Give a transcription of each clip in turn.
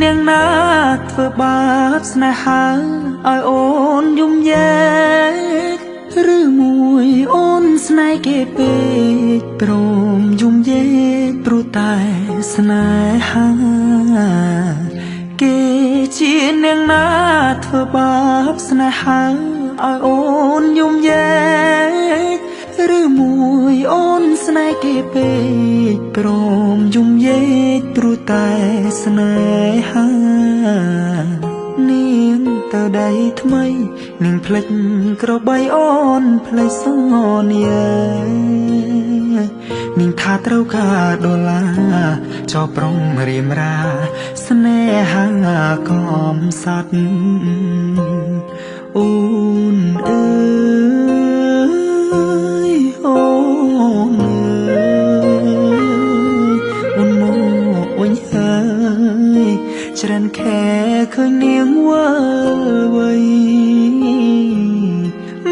នាងណាធ្វើបាបស្នេហាឲ្យអូនយំយែកឬមួយអូនស្នេហ៍គេពេកព្រមយំយែកព្រោះតែស្នេហាគេជានាងណាធ្វើបាបស្នេហាឲ្យអូនយំយែកឬមួយអូនស្នេហ៍គេពេកព្រមយំយែកព្រោះតែស្នេហានាងទៅដៃថ្មីនាងភ្លេចក្របីអូនភ្លេចសន្យានាងថាត្រូវការដុល្លារចោប្រុងរៀមរាស្នេហាកំសត់អូនអើយអូនអើយអូនមកវិញហើយច្រើនខែឃើញនាងវើវៃ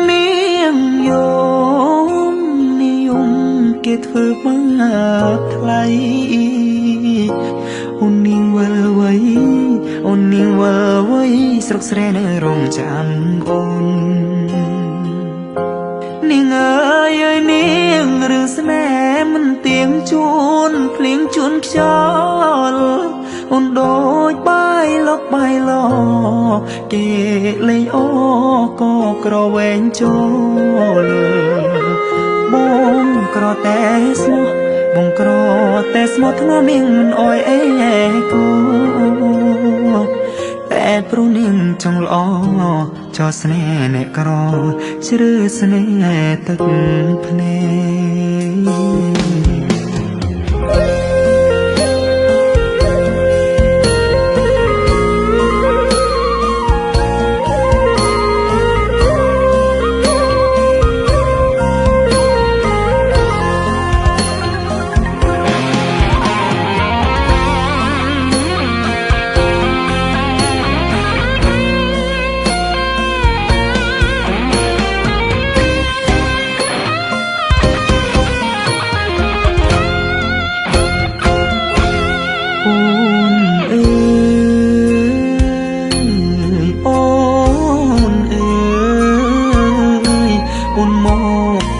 នាងយំនិយមគេធ្វើបាបថ្លៃអូននាងវើវៃអូននាងវើវៃស្រុកស្រែនៅរងចាំអូននាងអើយអើយនាងរឿងស្នេហ៍មិនទៀងជួនភ្លៀងជួនខ្យល់អូនដូចបាយលុកបាយឡគេលេងអូក៏ក្រវែងចូលបងក្រតែស្មោះបងក្រតែស្មោះធ្ងន់នាងមិនអោយអេគូតែព្រោះនាងចង់ល្អចោស្នេហ៍អ្នកក្រជ្រើស្នេហ៍ទឹកភ្នែក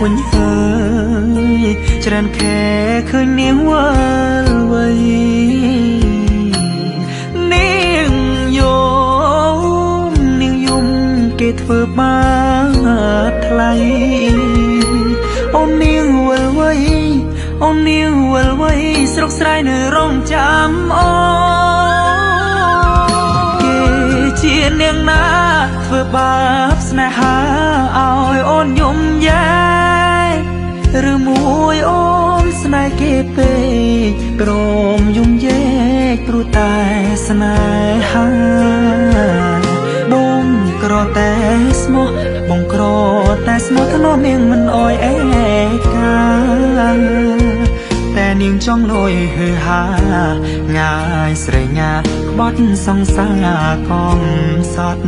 វិញហើយច្រើនខែឃើញនាងវើវៃនាងយំគេធ្វើបាបថ្លៃអូននាងវល់វៃអូននាងវល់វៃស្រុកស្រែនៅរងចាំអូគេជានាងណាធ្វើបាបស្នេហាឲ្យអូនយំយែឬមួយអូនស្នេហ៍គេពេកព្រមយំយែកព្រោះតែស្នេហាបងក្រតែស្មោះបងក្រតែស្មោះធ្នមនាងមិនអោយអេកាតែនាងចង់លយហឺហាងាយស្រែញាក្បត់សង្សារកំសត់